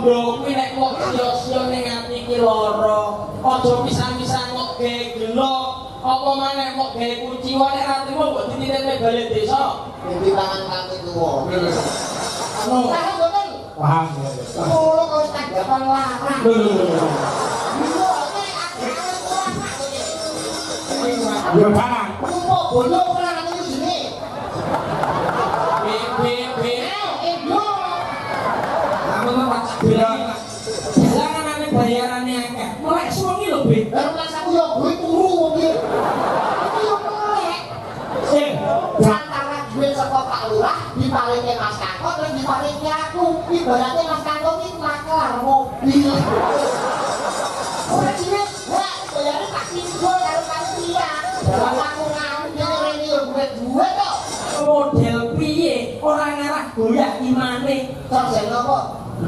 Kandha kuwi nek kok sia-sia ning ati iki lara. Aja pisan-pisan kok gawe gelo. Apa maneh kok gawe kuciwa nek ratimu mbok dititipne balai desa. Dadi tangan kaki tuwa. Anu. Paham mboten? Paham. Oh, kok tanggapan larang. Yo barang. Kok bono ora ngerti jenenge. Be. Ego. Aku tak bilang. Jangan ane bayarannya akeh. Melek suwengi lho, Be. Baru rasaku yo duit turu wong iki. Iki yo melek. Antara duit saka Pak Lurah diparingi Mas Kakot terus diparingi aku. Ibaratnya Mas Kakot iki maklar mobil. Ora duit, wah bayarnya tak timbul karo panitia. Dalam aku ngambil rene yo duit kok. Model piye? Ora ngarah goyah imane. Sarjana apa?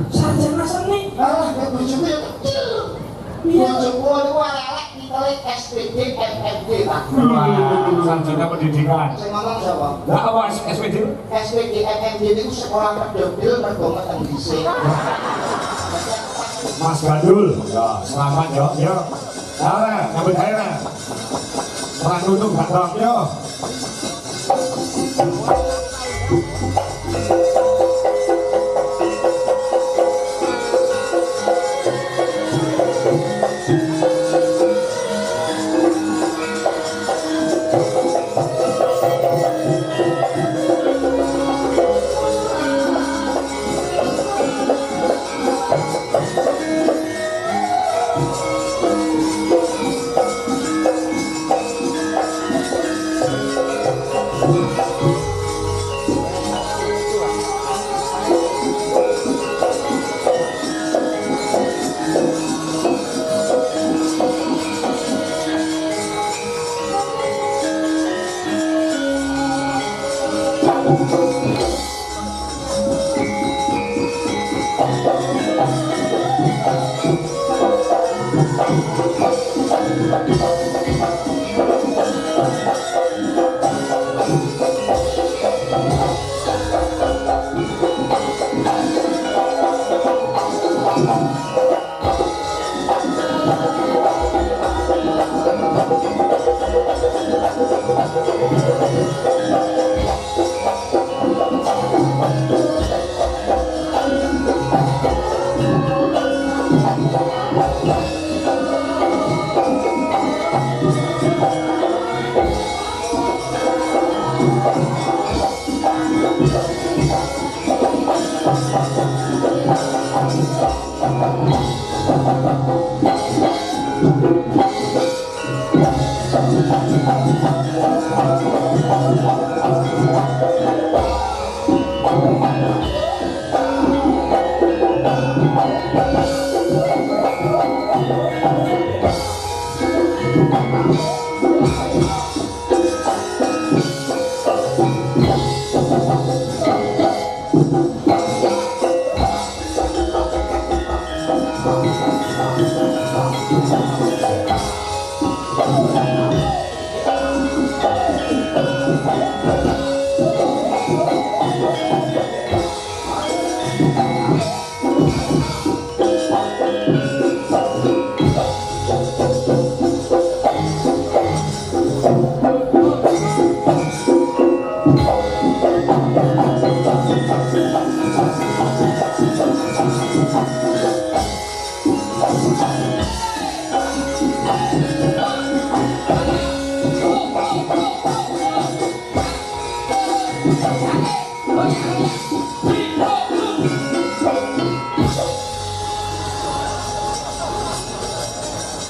Sarjana seni. Ah, bojoku yo kecil. Bojoku niku arek titele SPD MMD Pak. Sarjana pendidikan. Sing ngomong sapa? Lah apa SPD? SPD MMD niku sekolah pedofil mergo meteng dhisik. Mas Gandul. Ya, selamat yo. Yo. Ara, nyambut gawe. Ora nutup gak yo.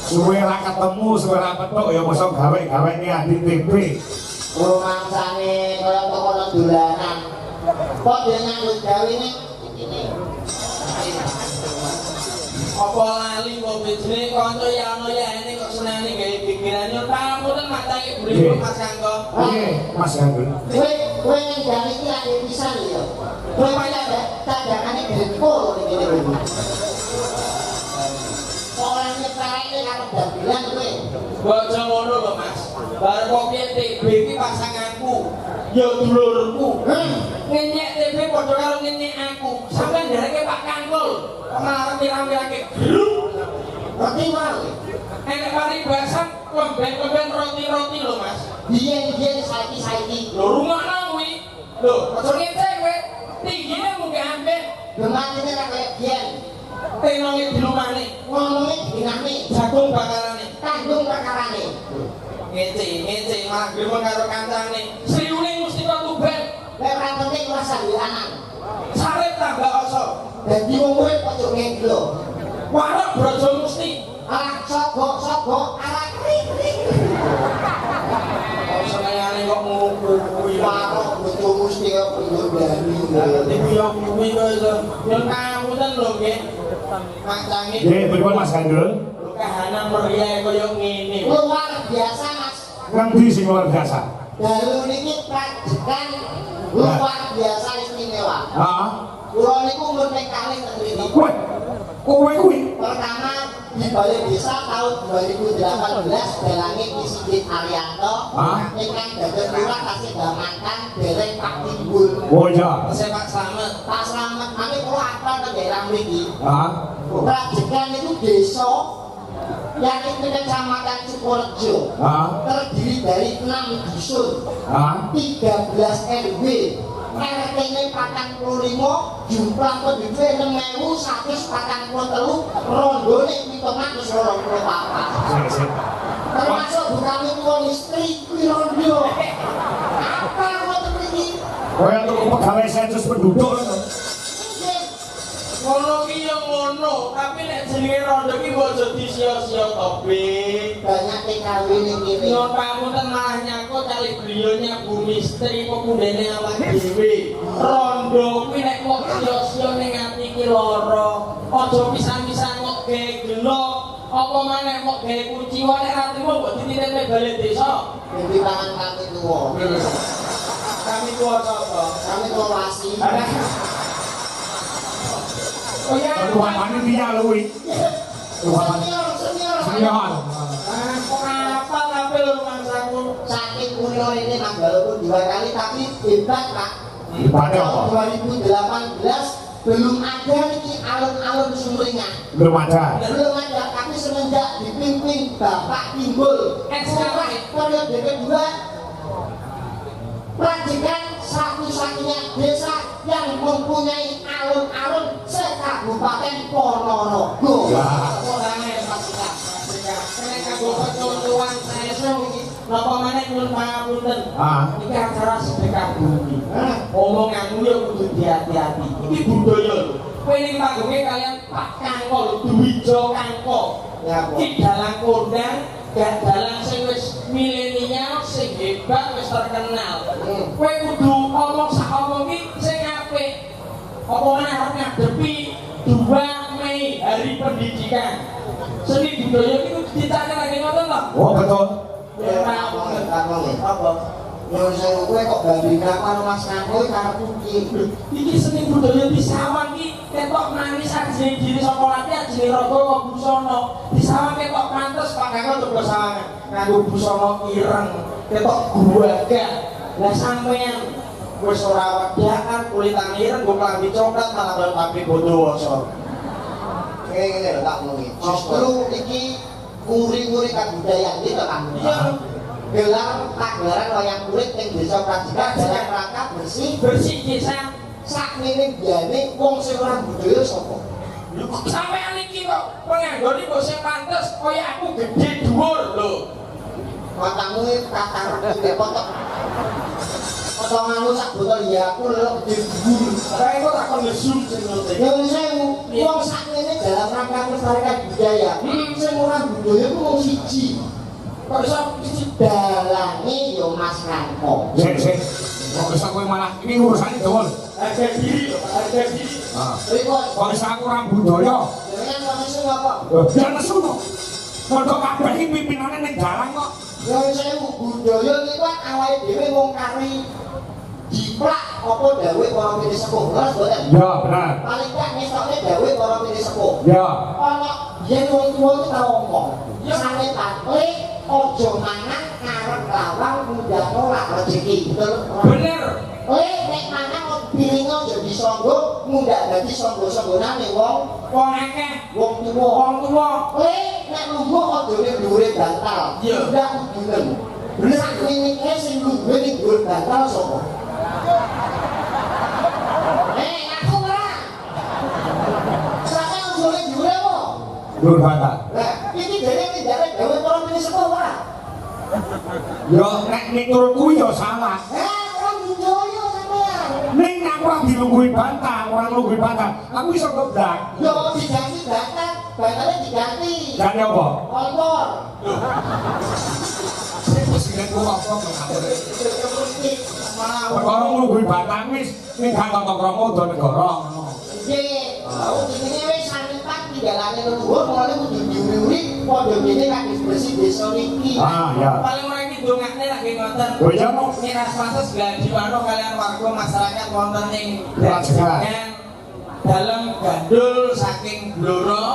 Suwe ra ketemu, suwe ra petuk ya mosok gawe-gawe iki adi TV. Rumangsane kaya toko dolanan. Kok dia nyambut gawe ning ini. Apa lali kok bejene kanca ya ana ya ini kok seneni gawe pikirannya tamu ten matake buri Mas Kanggo. Nggih, Mas Gandul. Kowe ning gawe iki lak pisan ya. Kowe malah tandangane bengko ning kene kowe. Orang nyetrake karo dagelan kowe. Bojo ngono lho Mas. Bar kok TB iki pasanganku. Ya dulurku. Ngenyek TB padha karo ngenyek aku. Sampeyan ndereke Pak Kangkul. Malah pirang-pirangke. Roti wae. Enek paribasan lemben-lemben roti-roti lho, Mas. Biyen saiki. Lho rungokno kuwi. Lho, aja ngece kowe. Tinggine mungkin ambek. Gematine ra kaya biyen. Tenonge dilumane. Ngomongnya dinami. Jagung bakarane. Tanggung perkarane. Ngece malah gremeng karo kancane. Sriune mesti kok tuben. Lek ora penting rasa dianan. Sarep tambah oso. Dadi wong urip ojo ngeglo. Warok brojo mesti. Arak sogok, arak krik. Senengane kok ngono kuwi. Warok bojo mesti kok pindur dari. Nanti yo kuwi kok iso. Yo kamutan lho nggih. Mancange. Nggih, pripun Mas Gandul? Kahanan meriah kaya ngene. Luar biasa Mas. Ngendi sing luar biasa? Dalu niki prajekan luar biasa istimewa. Heeh. Kula niku mun nek kalih teng mriki. Kowe kuwi. Pertama di Balai Desa tahun 2018 dalange Ki Sigit Arianto ingkang dados lurah tasih damankan dereng Pak Timbul. Oh iya. Sepak Slamet. Pak Slamet mami kula apal teng daerah mriki. Heeh. Prajekan itu desa yang itu kecamatan Sukorejo terdiri dari 6 dusun, 13 RW, RT-nya 45, jumlah penduduknya 6.143, rondone 724. Termasuk bukan uang istri, kuwi rondo. Apa ngoten mriki? Kaya tuku pegawai sensus penduduk. Ngono ki yo ngono, tapi nek jenenge rondo ki mbok aja disia-sia to, Bi. Banyak TKW ning kene. Nyon pamunten malah nyangkut kali beliaunya Bu Misteri pepundene awak dhewe. Rondo kuwi nek kok sia-sia ning ati ki lara. Aja pisan-pisan kok gawe gelo, apa maneh kok gawe kuciwa nek atimu mbok dititipne balai desa. Dadi tangan kami tuwa. Kami kuwi sapa? Kami tuwa wasi. Oh ya, Tuhan panitia lho kuwi. Senior. Senior. kok apa tapi lu mangsaku? Saking kuno ini nambah 2 kali tapi hebat Pak. Hebatnya apa? Tahun 2018 belum ada nih alun-alun Sumringah. Belum ada. Belum ada, tapi semenjak dipimpin Bapak Timbul periode kedua Prajekan satu-satunya desa yang mempunyai alun-alun se-Kabupaten Ponorogo. Orangnya pasukan mereka bawa contohan saya semua napa maneh nyuwun pangapunten. Iki acara sedekah bumi. Omonganmu ya kudu hati-hati. Iki budaya lho. Kowe ning panggungé kalian Pak Kangkol, Duwijo Kangkol. Ya, Bu. Iki dalang kondang, gak dalang sing wis milenial sing hebat wis terkenal. Kowe kudu omong sak omong iki sing apik. Apa meneh arep ngadepi 2 Mei Hari Pendidikan. Seni budaya itu ditanya lagi ngoten lho. Oh betul. Ya apa? Yang saya kowe kok bandingkan karo Mas Kangkol karo kuki. Iki seni budaya di sawang iki ketok manis ajine diri saka lati ajine raga kok busana. Di sawang ketok pantes Pak Kangkol coba sawangan nganggo busana ireng, ketok guagah. Lah sampean wis ora wedakan kulitan ireng kok klambi coklat malah karo tapi bodhowoso. Ngene lho tak muni. Justru iki kuri-kuri kabudayaan iki to Pak. Iya. Gelar pagelaran wayang kulit ning Desa Prajekan dalam rangka bersih Bersih desa. sakmene biyane wong sing ora budaya sapa? Lho kok sampean iki kok penganggone kok sing pantes kaya aku gedhe dhuwur lho. Matamu tatar potok. Potonganmu sak botol ya aku lho gedhe dhuwur. Kae kok tak ngesum jenenge. Yang sewu, wong sakmene dalam rangka melestarikan budaya. Sing ora budaya ku wong siji. Kok iso Dalange yo Mas Ranko. Sik. Kok bisa kowe malah ini urusane dawon. harga diri lho, harga diri. Riko, Kok bisa aku orang budaya. jenengan manusia apa? Ya nesu to. Mergo kabeh iki pimpinane ning dalang kok. Ya sewu budaya iki kan awake dhewe wong kari diplak apa dawuh para pini sepuh. Terus mboten? Ya benar. Paling gak ngetokne dawuh para pini sepuh. Ya. Ana yen wong tuwa iki tau ngomong. Sane patle aja mangan ngarep lawang mudhano lak rezeki. Betul? Bener. Kowe nek mangan piringa aja disonggo mundak dadi sombong-sombonane wong akeh wong tuwa. wong tuwa Kowe nek lungguh aja ning dhuwure bantal. Iya. Ndak kudunen. Sak ngene sing lungguh ning dhuwur bantal sapa? Aku ora. Sampe lungguh ning dhuwure apa? Dur bantal. Lah, iki dene ndare gawe para penyusup ora? Yo nek miturut kuwi yo salah. Orang njoyo sampean. Ning aku ora dilungguhi bantal, ora nglungguhi bantal. Aku iso ngeblak. Yo diganti bantal, bantalnya diganti. Ganti apa? Kompor. Presiden ku apa perkara nglungguhi bantal wis ning gak tata-krama udo negara ngono. Nggih, ini wis sanepati tinggalane leluhur mulane kudu diuri-uri padha ngene kaki bersih desa niki. Ah ya. paling ora iki dongakne lagi ngoten Oh iya no. miras pantes gladi wano kalian warga masyarakat wonten ing Brajekan. dalem gandul saking Blora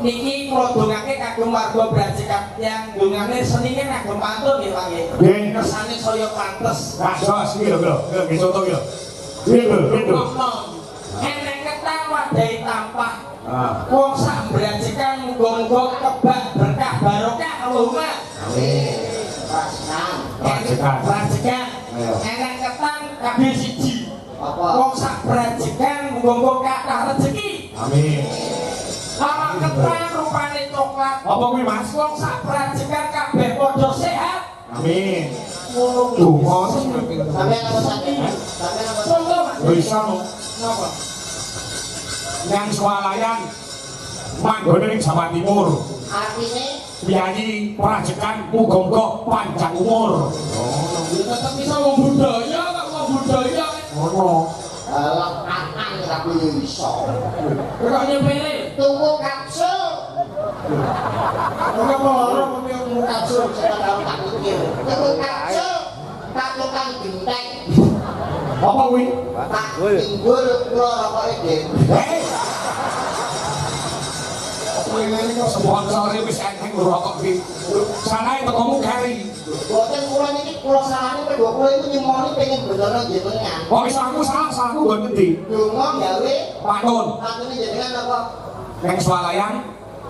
niki kula dongake kagem warga Brajekan yang dongane senine kagem pantun nggih Pak nggih. Nggih. Kersane saya pantes. Kasos iki lho, iki contoh iki lho. Gitu. Enek ketang wadahi tampah. Ah. Wong sak Brajekan muga-muga kebak berkah barokah Allahumma. Amin. Rasakan. Brajekan. Ayo. Enek ketang kabeh siji. Apa? Wong sak Brajekan muga-muga kathah rezeki. Amin. Ana ketang rupane coklat. Apa kuwi Mas? Wong sak Brajekan kabeh padha sehat. Amin. Ngono Tuh, kuwi. kok Sampeyan apa sakit? Sampeyan apa sakit? Songgo Mas. bisa no. Napa? Yang swalayan manggone ning Jawa Timur. Artine Piyayi Brajekan muga-muga panjang umur. Ya tetep bisa wong budaya kok wong budaya. Ngono. lekakan tapi iso. Kok nyepele? Tuku kapsul. Ora ora ngomong kapsul. Sekarang tak mikir. Tuku kapsul. Tak tukang genteng. Apa kuwi? Tak tinggul kula rokoke dhewe. Ini kok sponsor wis enteng rokok iki. Sanae tekomu kari. Boten kula niki kula salane kedua kula iku nyemoni pengen beneran jenengan. Kok iso aku salah-salahku nggon endi? Donga gawe Pantun. patune jenengan apa? Ning swalayan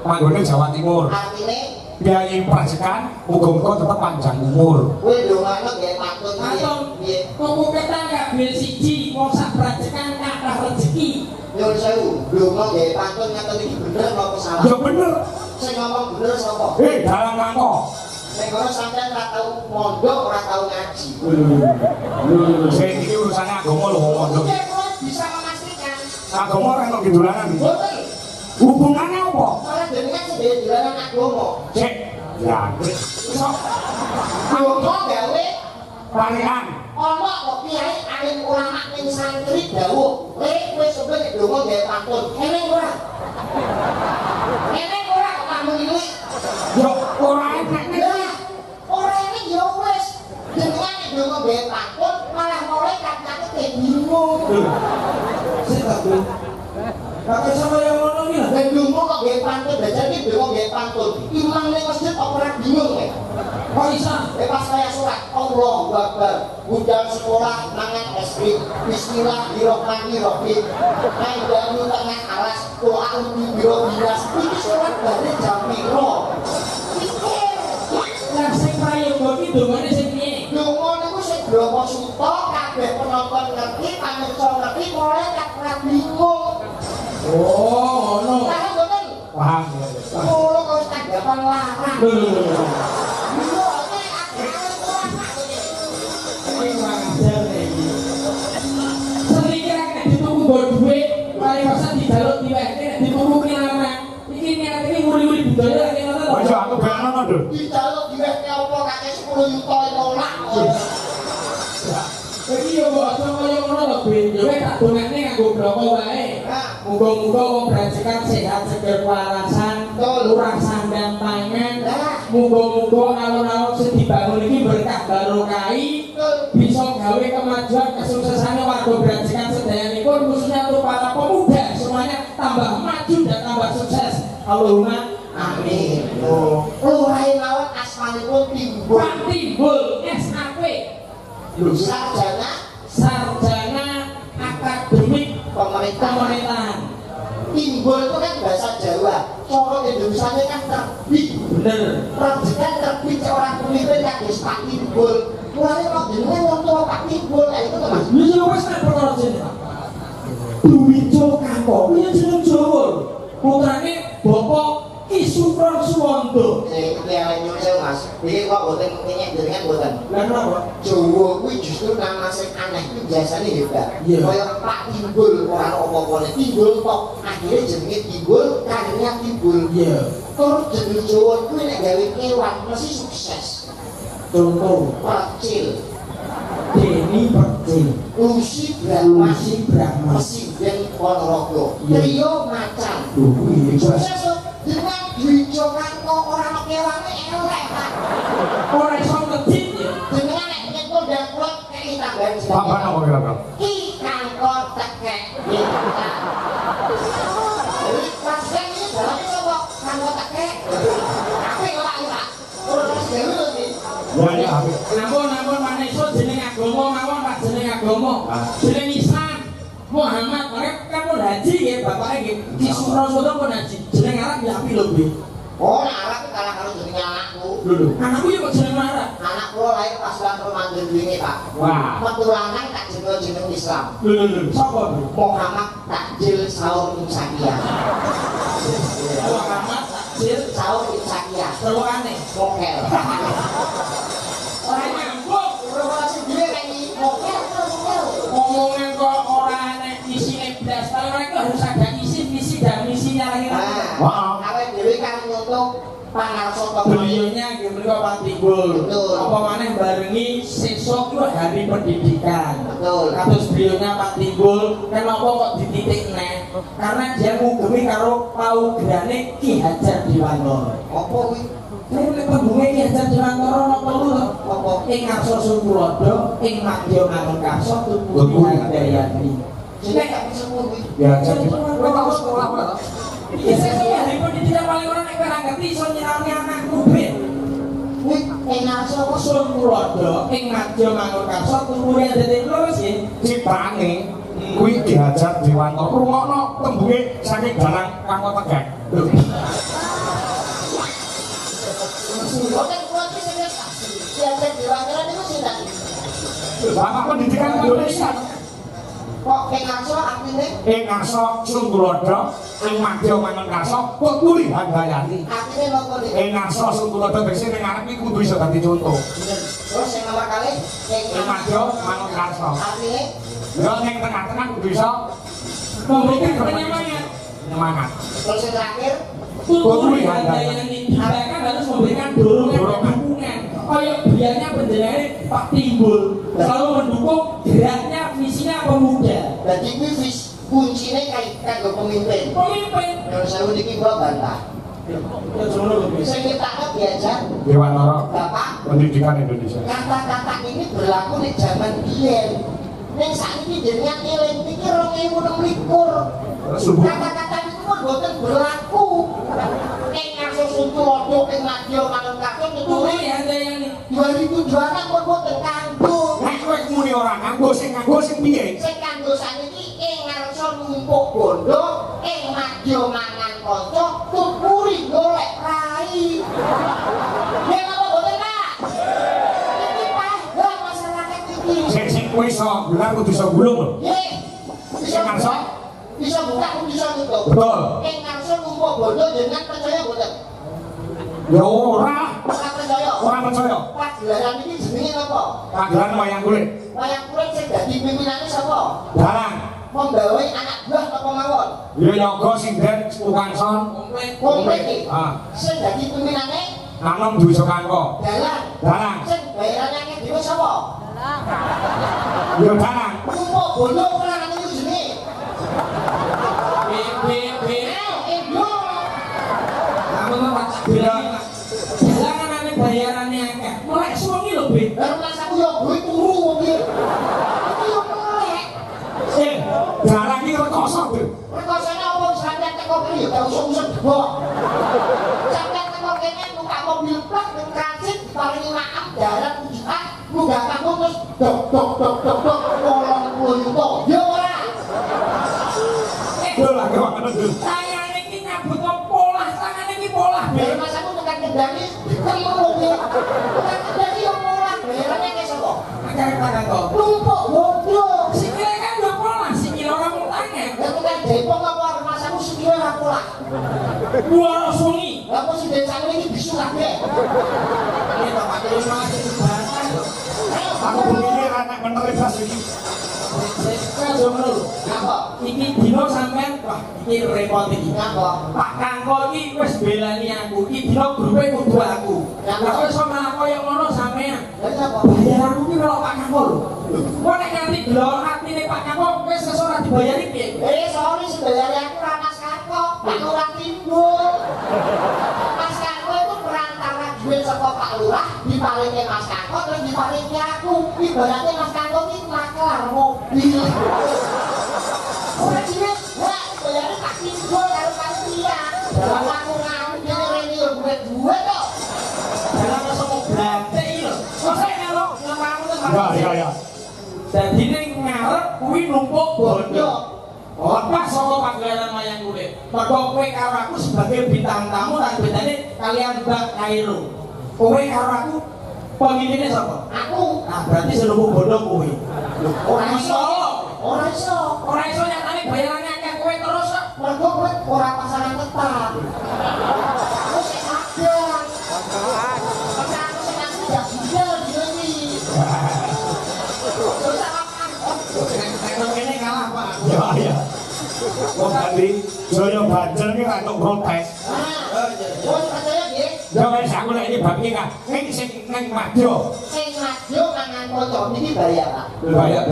manggone Jawa Timur. Artine Piyayi Brajekan muga-muga tetep panjang umur. kowe dongane gawe patun Patun. piye? Tuku ketang kabeh siji, wong sak Brajekan kathah rezeki. Nyuwun sewu, donga gawe patun ngaten iki bener napa salah? Ya bener. Sing ngomong bener sapa? Dalam mangko. Sing ngono sampean ora tau mondok, ora tau ngaji. Sing iki urusane agama lho wong mondok. Oke, kula bisa memastikan. Agama ora kok dolanan. Boten. Hubungannya apa? Ora jenengan sedaya dolanan agama. Cek. Ya, iso Donga gawe palihan. ana kok kiai alim ulama ning santri dawuh, "Lek kowe sebenarnya donga gawe pantun." Eneng ora? Eneng ora kok kamu iki? Yo ora enak nek. Lah, ora enek ya wis. Jenengan nek donga gawe pantun malah mulai kata-kata bingung. Sik tak Bu. Kakek sama yang ngono iki lho. Dan donga kok gawe pantun, belajar iki donga gawe pantun. Imam ning masjid kok ora bingung ya? Kok iso? Pas saya surat Allahu Akbar, budal sekolah mangan es krim, Bismillahirrahmanirrahim. Nandani tengah alas, Quran biro bilas. Ini surat dari jam piro. Pikir, Lah sing prayoga iki dongane sing piye? donga niku sing Bromo Suto, kabeh penonton ngerti, pamirsa ngerti, mulai tak ora bingung. Oh, ngono. Paham mboten? Paham. Kulo kok tanggapan larang. Lho. Yo, nek akhirnya ulama iki. Iki wajar iki. Sering kira nek dituku nggo dhuwit, paling masa dijaluk diweke nek dituku kilaman. Iki niat iki nguri-nguri budaya lek ngono to. Aja aku ben ono lho. Dijaluk diwehke apa kakek 10 juta nolak. Iki yo kok aja kaya ngono lho, Ben. Yo wis tak dongane nganggo bloko wae. Nah, Muga-muga wong Brajekan sehat seger warasan, lurah sandang pangan. Muga-muga alun-alun sing dibangun iki berkah barokahi, bisa gawe kemajuan kesuksesannya warga Brajekan sedayanipun khususnya untuk para pemuda semuanya tambah maju dan tambah sukses. Allahumma amin. Lurahe mawon asmanipun Timbul. Pak Timbul SAP Sarjana sarjana akademik pemerintahan Pemerintahan. Timbul itu kan bahasa Jawa. Cara Indonesianya kan terbit. Bener. Perjikan terbit seorang pemimpin kan harus Pak Timbul. Mulai kalau jenengan nonton Pak Timbul, itu tuh mas. Bisa wes nek perkara jeneng. Duwijo Kako, kuwi jeneng Jawa. Putrane Bapak Ki Supran Suwanda. Itu yang lain nyusul mas. Jadi kok boten mungkinnya jenengan boten. Lah kenapa? Jawa kuwi justru nama sing aneh itu biasanya hebat. Iya. Kaya Pak Timbul orang apa-apa Timbul kok akhirnya jenenge Timbul, karirnya Timbul. Iya. Terus jeneng Jawa kuwi nek gawe kewan mesti sukses. Contoh, Percil, Deni Percil, Lucy Brahma, Lucy Brahma. Presiden Ponorogo, Iya. Trio Macan. Kuwi Sukses loh. Dengan Dwijo Kanto orang kewane elek Pak. ora iso ngedit ya. Jenengan nek nyentuh dan klot kayak tambahan Apa apa kira-kira? Ki Kantor tekek kita. Jadi pasien ini dalamnya sapa? Kantor tekek. Apa ya Pak Pak? Terus dulu nih. Ya ya. Nampun maneso jeneng agama mawon Pak jeneng agama. Ah. Jeneng Islam. Muhammad, mereka kan pun haji ya, bapaknya gitu. Di Surosodo pun haji. Jeneng Arab ya api loh, Bi. Oh, nah Arab itu kalah kalau jenenge anakku. Dulu. Anakku ya kok jeneng Arab. Anak kula lahir pas bulan Ramadan ini Pak. Wah. Metu lanang tak jeneng Islam. Dulu. Siapa, Bi? Muhammad Takjil Saur Insakiyah. Muhammad Takjil Saur Insakiyah. terlalu aneh. Mokel. Orang nyambung. Revolusi dia kayak ini. Mokel. Ngomongin kok orang aneh isinya belas. Kalau mereka harus ada isi dan misinya lagi. Wah. Awet dhewe kan nyutuk pangarso Beliaunya mereka Pak Timbul. Betul. Apa maneh barengi sesuk itu hari pendidikan. Betul. Kados beliaunya Pak Timbul kenapa kok dititik neh? Karena dia ngugemi karo paugerane Ki Hajar Dewantara. Apa kuwi? Nek pembunge Ki Hajar Dewantara ana telu to. Apa? Ing Ngarsa Sungkulada, ing Madya Mangunkarsa tuku Handayani. Jenenge gak bisa kuwi. Ya jadi. Kowe tau sekolah ora? Iya, saya hari pendidikan paling orang nek ora ngerti iso nyirami anakku ben. Kuwi enakso apa Sungkulada, ing Madya Mangunkarsa tuku Handayani lurus ya. Ciptane kuwi diajar Dewantara. Rungokno tembunge saking dalang Kanggo Tegak. Boten kula iki sing diajar Dewantara niku sinten? Bapak Pendidikan Indonesia. Kok enakso artine? Ing Ngarsa Sungkulada, ing Madya Mangunkarsa tuku Handayani. Artine napa niku? Ing Ngarsa Sungkulada tegese ning arep iki kudu iso dadi contoh. Terus sing nomor kalih Ing Madya Mangunkarsa. artine Ya ning tengah-tengah kudu iso Memberikan kenyamanan. semangat. terus yang terakhir Tutur Handayani bahkan harus memberikan dorongan dukungan. Kayak biarnya penjelasannya Pak Timbul selalu mendukung geraknya visinya pemuda. dadi kuwi kuncine kanggo pemimpin. Pemimpin. Yang saya niki kula bantah. Ya jono lho bisa. Sing nyiptakno diajar Dewantara Bapak Pendidikan Indonesia. kata-kata ini berlaku di zaman biyen. Ning saiki jenengan eling iki 2026. Subuh. Kata-kata itu pun boten berlaku. Ning Ngarsa Sungkulada ing Madya Mangunkarsa niku Tutur Handayani. 2007 pun boten kanggo. Nek kowe muni ora nganggo sing piye? Sing kanggo saniki ing Ngarsa numpuk bondo, ing Madya mangan kanca, tuturi golek rai. Ya apa boten Pak? Iki paham masyarakat iki. Sing kowe iso bilang kudu iso gulung lho. Nggih. Sing Ngarsa? Bisa buka, bisa tutup. Betul. Ing Ngarsa numpuk bondo jenengan percaya boten? Ya ora. Ora percaya. Ora percaya. Pagelaran iki jenenge napa? Pagelaran wayang kulit. Wayang kulit sing dadi pimpinane sapa? Dalang. Membawa anak buah apa mawon? Ya yoga sinden tukang son. Komplit iki. Ah, Sing dadi pimpinane nanem duwe Sokangko. dalang. Dalang. Sing bayarannya akeh dhewe sapa? Ya dalang. Kumpul bondo ora nang iki jenenge. B. Endo. Kamu tuh Pak bilang jalan aneh bayarannya akeh. Mulai suwengi lho, Bi. Baru rasaku yo duwe turu wong iki. Iki yo melek. Dalang iki rekoso, Bro. Perkosane apa sampeyan teko kene yo gak usah debok. Sampeyan teko kene numpak mobil plak ning transit diparingi maaf darat tujuan munggah kampung terus dok 80 juta. Yo ora. Jadi kemulung ya. Jadi yang mulak bayarannya kayak siapa? Akeh kakak. Numpuk goblok. Sikile kan udah pola, sikile orang mutangnya. Yang kita Depok apa masamu sikile ora pola. Dua sungi. Lah kok si desa ini bisu kabeh. Ini bapak terus mati banget. Aku begini anak menerima lagi. Saya dulu. Apa? Iki dino sampean, wah iki repot iki. Apa? Pak Kangko iki wis belani aku. Iki dino grupe kudu aku. Lah kok iso malah koyo ngono sampean. Lah apa? Bayar aku ki kalau Pak Kangko lho. Kok nek nganti delok atine Pak Kangko wis iso ora dibayari piye? Sorry sebenarnya aku ora Mas Karko, aku ora timbul. Mas Karko itu perantara duit saka Pak Lurah diparingi Mas Karko terus diparingi aku. Ibaratnya Mas Karko iki maklar mobil. Ora duit, wah bayarnya tak timbul karo panitia. Dalam aku ngawur dene rene yo duit kok. Dalam masa mau belante iki lho. Kok saya ngelok ngelamun terus. Ya. Dadi ning ngarep kuwi numpuk bondo. Lepas saka pagelaran wayang kulit. Mergo kowe karo aku sebagai bintang tamu lan bedane kalian Mbak Kairo. Kowe karo aku pemimpinnya sapa? Aku Nah, berarti seluruh bondo kowe. ora iso. Ora Ora iso. ora iso nyatane bayarannya akeh kowe terus kok. Mergo kowe ora pasangan tetap. Aku sing adang. Masa aku sing asli ya budal dino iki. Terus apa? Kene kalah Pak. Ya. Wong tadi Joyo Banjel ki antuk protes. Wong percaya nggih, Ya wis aku nek iki bab iki kan. Iki sing nang madyo. sing maju mangan kanca niki bayar, Pak. Bayar.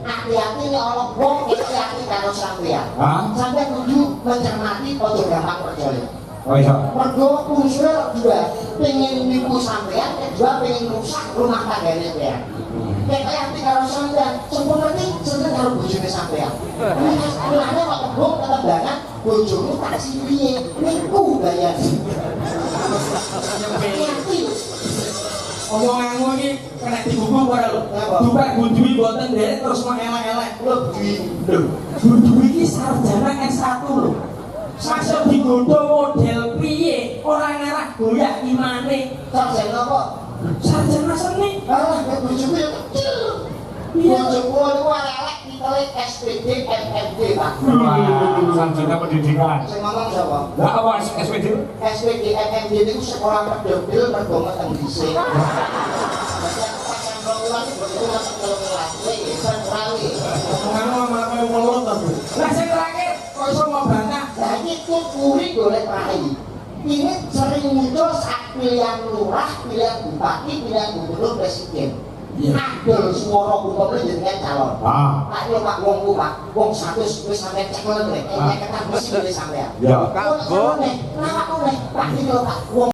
Hati-hati nek ana wong hati-hati karo sampean. Hah? Sampeyan kudu mencermati aja gampang percaya. Oh iya. Mergo unsurnya dua, pengen nipu sampean, kedua pengen rusak rumah tangganya sampean. Kayak hati karo sampean, sempurna nih seneng karo bojone sampean. Mulane kok kebuk ketembangan bojomu tak sipiye, niku bayar. Hati-hati. Omonganmu iki kena diguguk ora lho. Duka Budwi mboten derek terus mau elek-elek. Lho, Budwi iki sarjana S1 lho. Masuk digodho model piye? Ora ngarah goyak imane. Sarjana apa? Sarjana seni. Ah, bojoku ya kecil. Bojoku niku elek ditele SPD MMD, Pak. Sarjana pendidikan. Sing ngomong sapa? Lah apa SPD? SPD MMD niku sekolah pedofil mergo meteng dhisik. Jadi aku pas yang romulan itu betul masuk ke kelas. Bisa kurali. Omonganmu malah koyo melot to. Lah sing terakhir kok iso mau bantah? Nah ini kuri golek rai. Ini sering muncul saat pilihan lurah, pilihan bupati, pilihan gubernur, presiden. Iya. Adol suara gubernur jenengan calon. Ah. Pak yo Pak wong ku Pak, wong 100 wis sampe cekel rek. Ketan mesti milih sampean. Ya. Kok nek, kenapa kok nek? Pak iki lho Pak, wong